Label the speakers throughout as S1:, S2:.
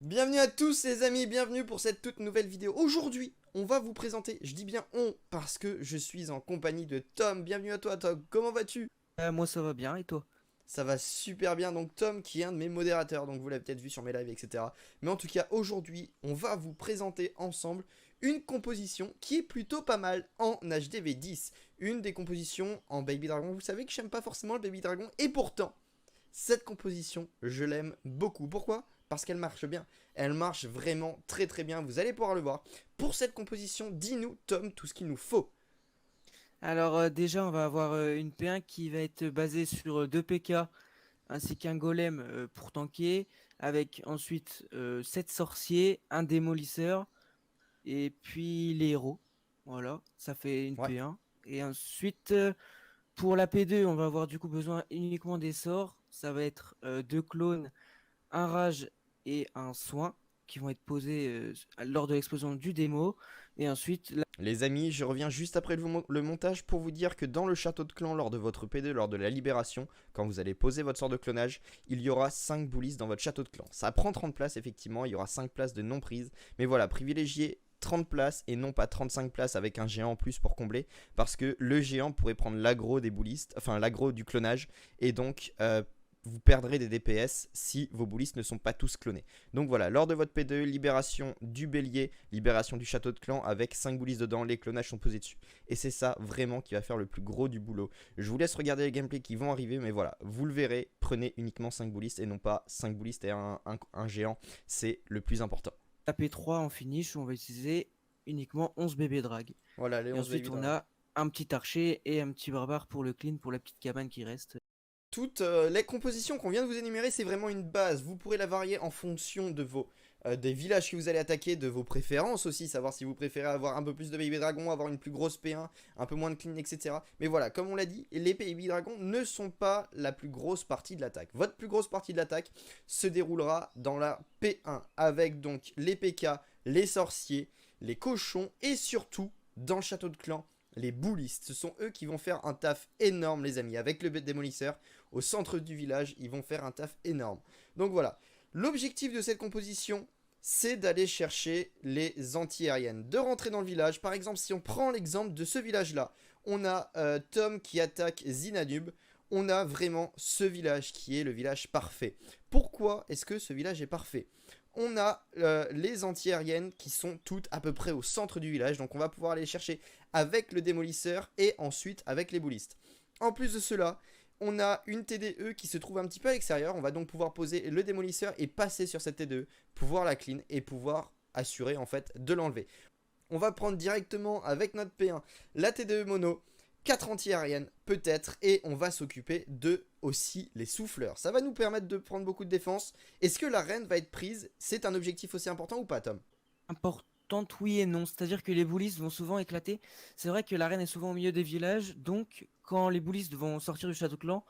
S1: Bienvenue à tous les amis, bienvenue pour cette toute nouvelle vidéo. Aujourd'hui, on va vous présenter, je dis bien on, parce que je suis en compagnie de Tom. Bienvenue à toi Tom, comment vas-tu?
S2: Moi ça va bien et toi?
S1: Ça va super bien, donc Tom qui est un de mes modérateurs, donc vous l'avez peut-être vu sur mes lives, etc. Mais en tout cas, aujourd'hui, on va vous présenter ensemble une composition qui est plutôt pas mal en HDV10. Une des compositions en Baby Dragon. Vous savez que j'aime pas forcément le Baby Dragon, et pourtant, cette composition, je l'aime beaucoup. Pourquoi? Parce qu'elle marche bien. Elle marche vraiment très très bien, vous allez pouvoir le voir. Pour cette composition, dis-nous, Tom, tout ce qu'il nous faut.
S2: Déjà on va avoir une P1 qui va être basée sur 2 PK ainsi qu'un golem pour tanker avec ensuite 7 sorciers, un démolisseur et puis les héros. Voilà, ça fait une
S1: Ouais.
S2: P1. Et ensuite pour la P2 on va avoir du coup besoin uniquement des sorts. Ça va être 2 clones, un rage et un soin qui vont être posés lors de l'explosion du démo. Et ensuite
S1: Les amis, je reviens juste après le montage pour vous dire que dans le château de clan, lors de votre P2, lors de la libération, quand vous allez poser votre sort de clonage, il y aura 5 boulistes dans votre château de clan. Ça prend 30 places, effectivement, il y aura 5 places de non prise. Mais voilà, privilégiez 30 places et non pas 35 places avec un géant en plus pour combler, parce que le géant pourrait prendre l'aggro des boulistes, enfin l'aggro du clonage, et donc vous perdrez des DPS si vos boulistes ne sont pas tous clonés. Donc voilà, lors de votre P2, libération du bélier, libération du château de clan avec 5 boulistes dedans, les clonages sont posés dessus. Et c'est ça vraiment qui va faire le plus gros du boulot. Je vous laisse regarder les gameplays qui vont arriver, mais voilà, vous le verrez, prenez uniquement 5 boulistes et non pas 5 boulistes et un géant, c'est le plus important.
S2: la P3 en finish, on va utiliser uniquement 11 bébés drag.
S1: Voilà, les
S2: Et
S1: 11 baby
S2: ensuite, on
S1: dragons.
S2: a un petit archer et un petit barbare pour le clean, pour la petite cabane qui reste.
S1: Toutes les compositions qu'on vient de vous énumérer, c'est vraiment une base. Vous pourrez la varier en fonction de vos des villages que vous allez attaquer, de vos préférences aussi, savoir si vous préférez avoir un peu plus de baby dragon, avoir une plus grosse P1, un peu moins de clean, etc. Mais voilà, comme on l'a dit, les baby dragons ne sont pas la plus grosse partie de l'attaque. Votre plus grosse partie de l'attaque se déroulera dans la P1, avec donc les PK, les sorciers, les cochons, et surtout, dans le château de clan, les boulistes. Ce sont eux qui vont faire un taf énorme, les amis, avec le démolisseur au centre du village, ils vont faire un taf énorme. Donc voilà, l'objectif de cette composition, c'est d'aller chercher les anti-aériennes, de rentrer dans le village. Par exemple, si on prend l'exemple de ce village-là, on a Tom qui attaque Zinanub, on a vraiment ce village qui est le village parfait. Pourquoi est-ce que ce village est parfait? On a les anti-aériennes qui sont toutes à peu près au centre du village, donc on va pouvoir aller les chercher avec le démolisseur et ensuite avec les boulistes. En plus de cela, on a une TDE qui se trouve un petit peu à l'extérieur. On va donc pouvoir poser le démolisseur et passer sur cette TDE, pouvoir la clean et pouvoir assurer en fait de l'enlever. On va prendre directement avec notre P1 la TDE mono, 4 anti-aériennes peut-être, et on va s'occuper de aussi les souffleurs. Ça va nous permettre de prendre beaucoup de défense. Est-ce que la reine va être prise? C'est un objectif aussi important ou pas, Tom?
S2: Importante, oui et non. C'est-à-dire que les boulistes vont souvent éclater. C'est vrai que l'arène est souvent au milieu des villages. Donc, quand les boulistes vont sortir du château clan,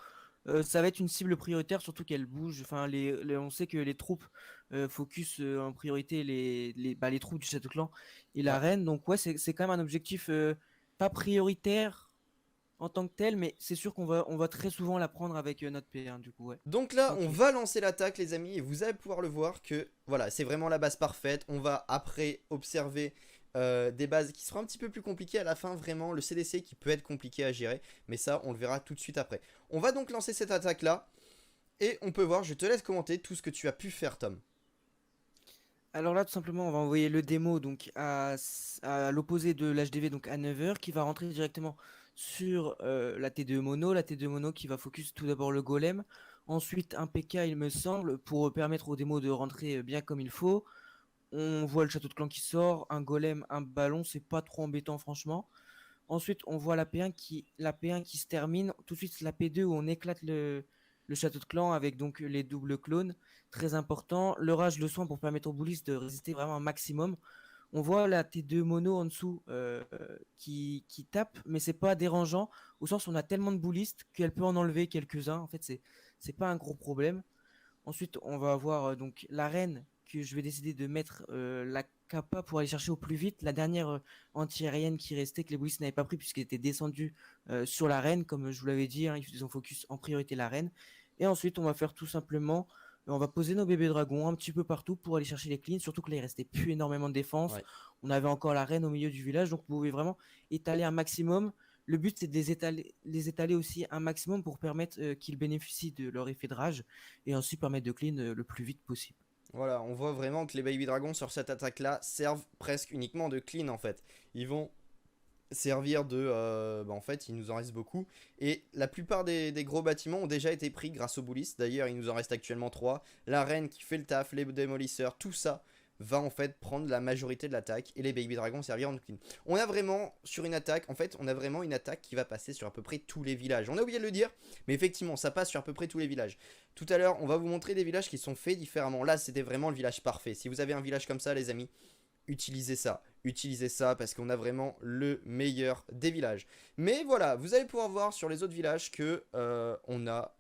S2: ça va être une cible prioritaire, surtout qu'elle bouge. Enfin, on sait que les troupes focus en priorité les troupes du château clan et
S1: Ouais.
S2: l'arène. Donc, ouais, c'est quand même un objectif pas prioritaire en tant que tel, mais c'est sûr qu'on va très souvent la prendre avec notre P1, du coup, ouais.
S1: Donc là, on
S2: Ok.
S1: va lancer l'attaque, les amis, et vous allez pouvoir le voir que voilà, c'est vraiment la base parfaite. On va après observer des bases qui seront un petit peu plus compliquées à la fin, vraiment le CDC qui peut être compliqué à gérer, mais ça, on le verra tout de suite après. On va donc lancer cette attaque là, et on peut voir, je te laisse commenter tout ce que tu as pu faire, Tom.
S2: Alors là, tout simplement, on va envoyer le démo donc à l'opposé de l'HDV, donc à 9h, qui va rentrer directement sur la T2 mono. La T2 mono qui va focus tout d'abord le golem. Ensuite, un PK, il me semble, pour permettre au démo de rentrer bien comme il faut. On voit le château de clan qui sort, un golem, un ballon, c'est pas trop embêtant, franchement. Ensuite, on voit la P1 qui se termine. Tout de suite, la P2 où on éclate le château de clan avec donc les doubles clones. Très important. Le rage, le soin pour permettre aux boulistes de résister vraiment un maximum. On voit la T2 mono en dessous qui tape, mais c'est pas dérangeant au sens où on a tellement de boulistes qu'elle peut en enlever quelques-uns. En fait, c'est pas un gros problème. Ensuite, on va avoir donc la reine que je vais décider de mettre la kappa pour aller chercher au plus vite la dernière anti-aérienne qui restait que les boulistes n'avaient pas pris puisqu'elle était descendue sur la reine, comme je vous l'avais dit, hein, ils ont focus en priorité la reine. Et ensuite, on va faire tout simplement On va poser nos bébés dragons un petit peu partout pour aller chercher les cleans, surtout que là il restait plus énormément de défense.
S1: Ouais.
S2: On avait encore la reine au milieu du village, donc vous pouvez vraiment étaler un maximum. Le but c'est de les étaler aussi un maximum pour permettre qu'ils bénéficient de leur effet de rage et ainsi permettre de clean le plus vite possible.
S1: Voilà, on voit vraiment que les Baby Dragons sur cette attaque-là servent presque uniquement de clean en fait. Ils vont servir de... en fait, il nous en reste beaucoup. Et la plupart des gros bâtiments ont déjà été pris grâce aux bullies. D'ailleurs, il nous en reste actuellement 3. La reine qui fait le taf, les démolisseurs, tout ça va en fait prendre la majorité de l'attaque. Et les baby dragons serviront de clean. On a vraiment, sur une attaque, en fait, on a vraiment une attaque qui va passer sur à peu près tous les villages. On a oublié de le dire, mais effectivement, ça passe sur à peu près tous les villages. Tout à l'heure, on va vous montrer des villages qui sont faits différemment. Là, c'était vraiment le village parfait. Si vous avez un village comme ça, les amis, utilisez ça parce qu'on a vraiment le meilleur des villages. Mais voilà, vous allez pouvoir voir sur les autres villages que on a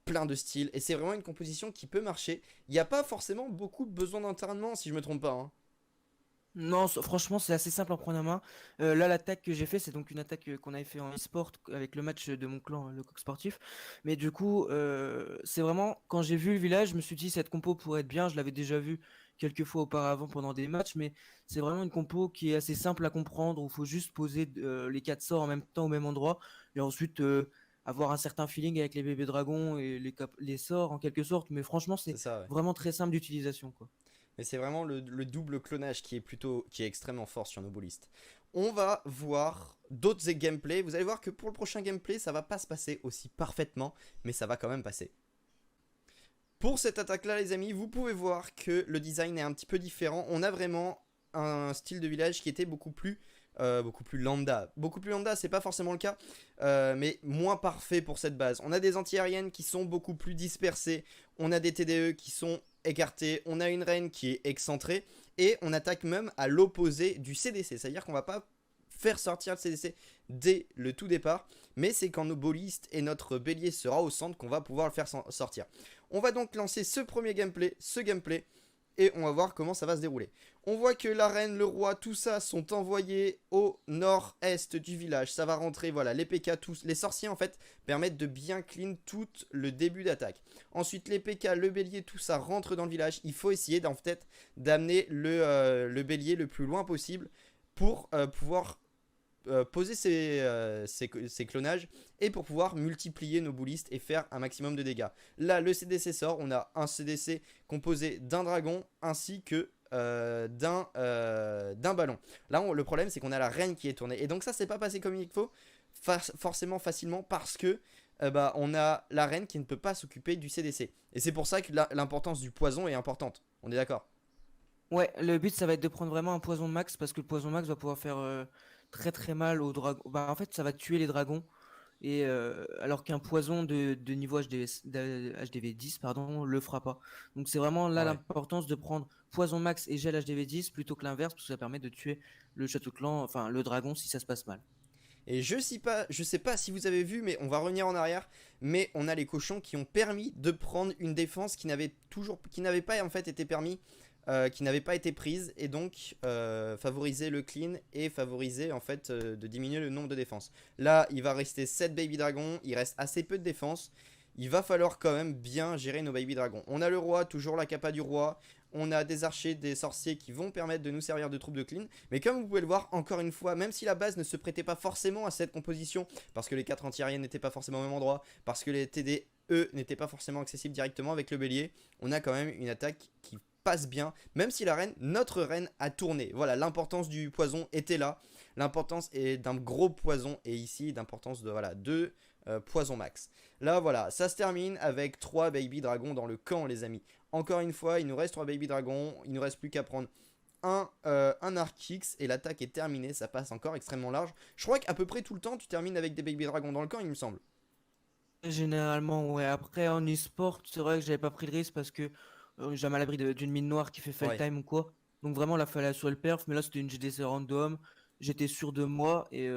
S1: plein de styles et c'est vraiment une composition qui peut marcher. Il n'y a pas forcément beaucoup de besoin d'entraînement si je me trompe pas, hein.
S2: Non, franchement, c'est assez simple à prendre en main. Là, l'attaque que j'ai fait, c'est donc une attaque qu'on avait fait en e-sport avec le match de mon clan, le coq sportif. Mais du coup, c'est vraiment, quand j'ai vu le village, je me suis dit, cette compo pourrait être bien. Je l'avais déjà vu quelques fois auparavant pendant des matchs, mais c'est vraiment une compo qui est assez simple à comprendre, où il faut juste poser les 4 sorts en même temps au même endroit, et ensuite avoir un certain feeling avec les bébés dragons et les sorts en quelque sorte. Mais franchement,
S1: C'est
S2: c'est
S1: ça, ouais.
S2: vraiment très simple d'utilisation, quoi.
S1: Mais c'est vraiment le double clonage qui est extrêmement fort sur nos ballistes. On va voir d'autres gameplays. Vous allez voir que pour le prochain gameplay, ça va pas se passer aussi parfaitement, mais ça va quand même passer. Pour cette attaque-là, les amis, vous pouvez voir que le design est un petit peu différent. On a vraiment un style de village qui était beaucoup plus lambda. Beaucoup plus lambda, c'est pas forcément le cas, mais moins parfait pour cette base. On a des anti-aériennes qui sont beaucoup plus dispersées. On a des TDE qui sont écartés. On a une reine qui est excentrée. Et on attaque même à l'opposé du CDC. C'est-à-dire qu'on va pas faire sortir le CDC dès le tout départ, mais c'est quand nos ballistes et notre bélier sera au centre qu'on va pouvoir le faire sortir. On va donc lancer ce gameplay, et on va voir comment ça va se dérouler. On voit que la reine, le roi, tout ça sont envoyés au nord-est du village. Ça va rentrer, voilà, les PK, tous, les sorciers en fait permettent de bien clean tout le début d'attaque. Ensuite, les PK, le bélier, tout ça rentre dans le village. Il faut essayer fait d'amener le bélier le plus loin possible pour pouvoir poser ces clonages et pour pouvoir multiplier nos bullistes et faire un maximum de dégâts. Là, le CDC sort, on a un CDC composé d'un dragon ainsi que d'un ballon. Là, le problème, c'est qu'on a la reine qui est tournée. Et donc ça, c'est pas passé comme il faut forcément facilement parce que on a la reine qui ne peut pas s'occuper du CDC. Et c'est pour ça que l'importance du poison est importante. On est d'accord?
S2: Ouais, le but ça va être de prendre vraiment un poison max parce que le poison max va pouvoir faire très très mal aux dragons. Bah, en fait, ça va tuer les dragons. Et alors qu'un poison de niveau HDV 10 pardon, le fera pas. Donc c'est vraiment là
S1: Ouais.
S2: l'importance de prendre poison max et gel HDV 10 plutôt que l'inverse parce que ça permet de tuer le château clan, enfin le dragon si ça se passe mal.
S1: Et je sais pas si vous avez vu, mais on va revenir en arrière. Mais on a les cochons qui ont permis de prendre une défense qui n'avait pas en fait été permis, qui n'avait pas été prise, et donc favoriser le clean et favoriser en fait de diminuer le nombre de défenses. Là, il va rester 7 baby dragons, il reste assez peu de défense. Il va falloir quand même bien gérer nos baby dragons. On a le roi, toujours la capa du roi. On a des archers, des sorciers qui vont permettre de nous servir de troupes de clean. Mais comme vous pouvez le voir, encore une fois, même si la base ne se prêtait pas forcément à cette composition, parce que les 4 anti-aériennes n'étaient pas forcément au même endroit, parce que les TD, eux, n'étaient pas forcément accessibles directement avec le bélier, on a quand même une attaque qui passe bien, même si la reine, notre reine, a tourné. Voilà, l'importance du poison était là. L'importance est d'un gros poison, et ici, d'importance de, voilà, poison max. Là, voilà, ça se termine avec 3 baby dragons dans le camp, les amis. Encore une fois, il nous reste 3 baby dragons. Il nous reste plus qu'à prendre un arc X et l'attaque est terminée. Ça passe encore extrêmement large. Je crois qu'à peu près tout le temps, tu termines avec des baby dragons dans le camp, il me semble.
S2: Généralement, ouais. Après en e-sport, c'est vrai que j'avais pas pris le risque parce que jamais à l'abri d'une mine noire qui fait fail
S1: Ouais.
S2: time ou quoi. Donc vraiment là fallait assurer le perf, mais là c'était une GDC random. J'étais sûr de moi et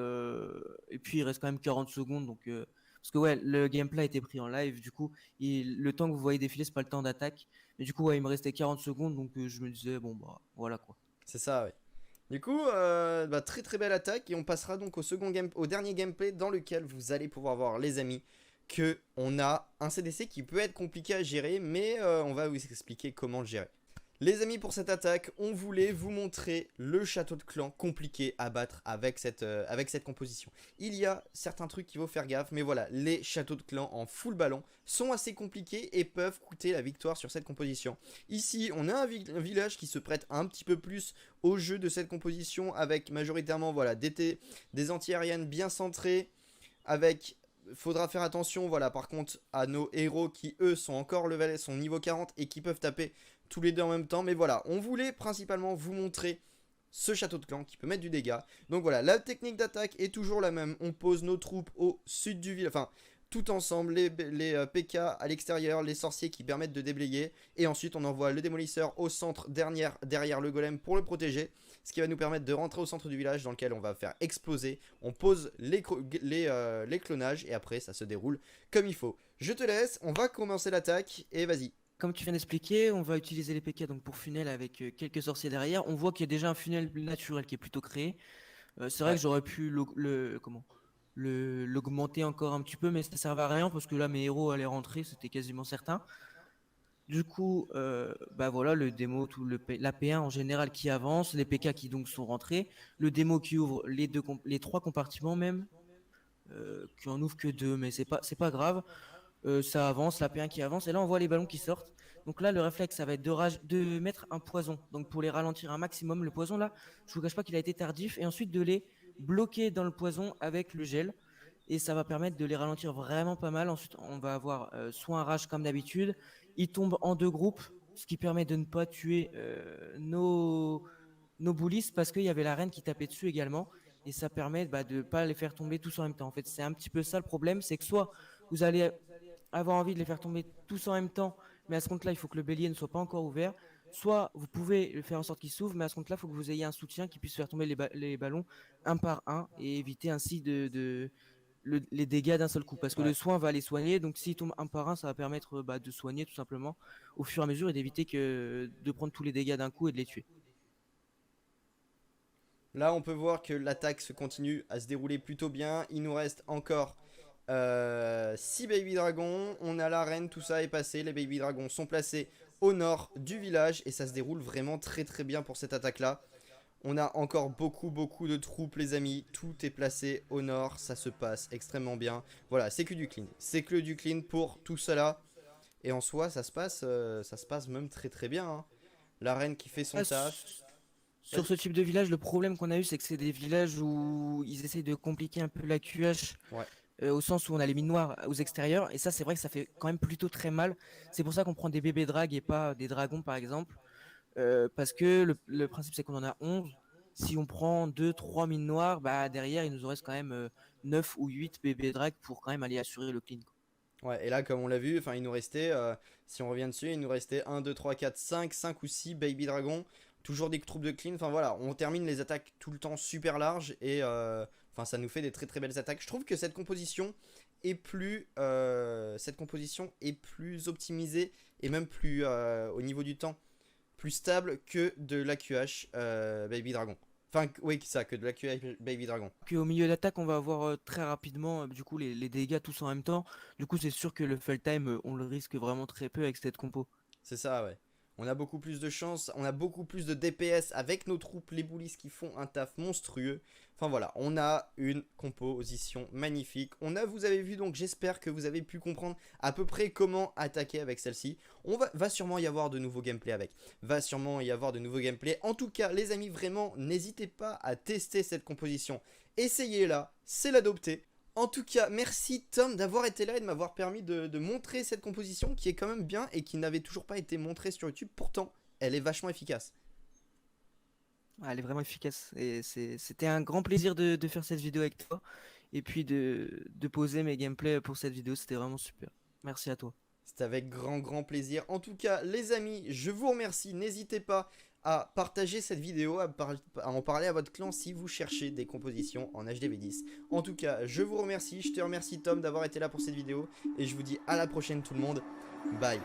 S2: puis il reste quand même 40 secondes donc parce que ouais le gameplay a été pris en live du coup le temps que vous voyez défiler c'est pas le temps d'attaque mais du coup ouais il me restait 40 secondes donc je me disais bon bah voilà quoi.
S1: C'est ça, ouais. Du coup, très très belle attaque et on passera donc au dernier gameplay dans lequel vous allez pouvoir voir les amis que on a un CDC qui peut être compliqué à gérer, mais on va vous expliquer comment le gérer. Les amis, pour cette attaque, on voulait vous montrer le château de clan compliqué à battre avec cette composition. Il y a certains trucs qu'il faut faire gaffe, mais voilà, les châteaux de clan en full ballon sont assez compliqués et peuvent coûter la victoire sur cette composition. Ici, on a un village qui se prête un petit peu plus au jeu de cette composition, avec majoritairement voilà, des anti-aériennes bien centrées, avec... Faudra faire attention, voilà, par contre, à nos héros qui, eux, sont encore sont niveau 40 et qui peuvent taper tous les deux en même temps. Mais voilà, on voulait principalement vous montrer ce château de clan qui peut mettre du dégât. Donc voilà, la technique d'attaque est toujours la même. On pose nos troupes au sud du village, enfin, tout ensemble, les PK à l'extérieur, les sorciers qui permettent de déblayer. Et ensuite, on envoie le démolisseur au centre, derrière le golem pour le protéger. Ce qui va nous permettre de rentrer au centre du village dans lequel on va faire exploser. On pose les clonages et après ça se déroule comme il faut. Je te laisse, on va commencer l'attaque et vas-y.
S2: Comme tu viens d'expliquer, on va utiliser les PK donc pour funnel avec quelques sorciers derrière. On voit qu'il y a déjà un funnel naturel qui est plutôt créé. C'est vrai que j'aurais pu l'augmenter encore un petit peu, mais ça ne servait à rien parce que là mes héros allaient rentrer, c'était quasiment certain. Du coup, bah voilà, le démo, la P1 en général qui avance, les PK qui donc sont rentrés, le démo qui ouvre les 3 compartiments même, qui en ouvre que 2, mais c'est pas grave. Ça avance, la P1 qui avance, et là on voit les ballons qui sortent. Donc là le réflexe ça va être de mettre un poison, donc pour les ralentir un maximum. Le poison là, je vous cache pas qu'il a été tardif, et ensuite de les bloquer dans le poison avec le gel. Et ça va permettre de les ralentir vraiment pas mal. Ensuite, on va avoir soit un rage comme d'habitude. Ils tombent en 2 groupes, ce qui permet de ne pas tuer nos bullies parce qu'il y avait la reine qui tapait dessus également. Et ça permet de ne pas les faire tomber tous en même temps. En fait, c'est un petit peu ça le problème. C'est que soit vous allez avoir envie de les faire tomber tous en même temps, mais à ce compte-là, il faut que le bélier ne soit pas encore ouvert. Soit vous pouvez le faire en sorte qu'il s'ouvre, mais à ce compte-là, il faut que vous ayez un soutien qui puisse faire tomber les ballons un par un et éviter ainsi les dégâts d'un seul coup, parce que le soin va les soigner, donc s'ils tombent un par un, ça va permettre de soigner tout simplement au fur et à mesure et d'éviter de prendre tous les dégâts d'un coup et de les tuer.
S1: Là on peut voir que l'attaque se continue à se dérouler plutôt bien. Il nous reste encore 6 baby dragons. On a la reine, tout ça est passé. Les baby dragons sont placés au nord du village et ça se déroule vraiment très très bien pour cette attaque là. On a encore beaucoup de troupes les amis, tout est placé au nord, ça se passe extrêmement bien. Voilà, c'est que du clean, c'est que du clean pour tout cela. Et en soi, ça se passe même très très bien. Hein. La reine qui fait son taf.
S2: Sur ce type de village, le problème qu'on a eu, c'est que c'est des villages où ils essayent de compliquer un peu la QH.
S1: Ouais.
S2: Au sens où on a les mines noires aux extérieurs, et ça c'est vrai que ça fait quand même plutôt très mal. C'est pour ça qu'on prend des bébés drags et pas des dragons par exemple. Parce que le principe c'est qu'on en a 11. Si on prend 2-3 mines noires, bah derrière il nous en reste quand même 9 ou 8 bébés drag pour quand même aller assurer le clean.
S1: Ouais, et là comme on l'a vu, il nous restait, si on revient dessus, il nous restait 1, 2, 3, 4, 5 ou 6 baby dragons. Toujours des troupes de clean, enfin voilà, on termine les attaques tout le temps super larges et ça nous fait des très très belles attaques. Je trouve que cette composition est plus optimisée et même plus au niveau du temps plus stable que de l'AQH Baby Dragon. Enfin, oui, ça, que de l'AQH Baby Dragon.
S2: Au milieu d'attaque, on va avoir très rapidement du coup les dégâts tous en même temps. Du coup, c'est sûr que le fall time, on le risque vraiment très peu avec cette compo.
S1: C'est ça, ouais. On a beaucoup plus de chance, on a beaucoup plus de DPS avec nos troupes, les bullies qui font un taf monstrueux. Enfin voilà, on a une composition magnifique. Vous avez vu, donc j'espère que vous avez pu comprendre à peu près comment attaquer avec celle-ci. Va sûrement y avoir de nouveaux gameplays avec. En tout cas, les amis, vraiment, n'hésitez pas à tester cette composition. Essayez-la, c'est l'adopter. En tout cas, merci Tom d'avoir été là et de m'avoir permis de montrer cette composition qui est quand même bien et qui n'avait toujours pas été montrée sur YouTube. Pourtant, elle est vachement efficace.
S2: Elle est vraiment efficace. Et c'était un grand plaisir de faire cette vidéo avec toi. Et puis de poser mes gameplays pour cette vidéo. C'était vraiment super. Merci à toi.
S1: C'était avec grand plaisir. En tout cas, les amis, je vous remercie. N'hésitez pas à partager cette vidéo, à en parler à votre clan si vous cherchez des compositions en HDV10. En tout cas, je vous remercie. Je te remercie Tom d'avoir été là pour cette vidéo. Et je vous dis à la prochaine tout le monde. Bye.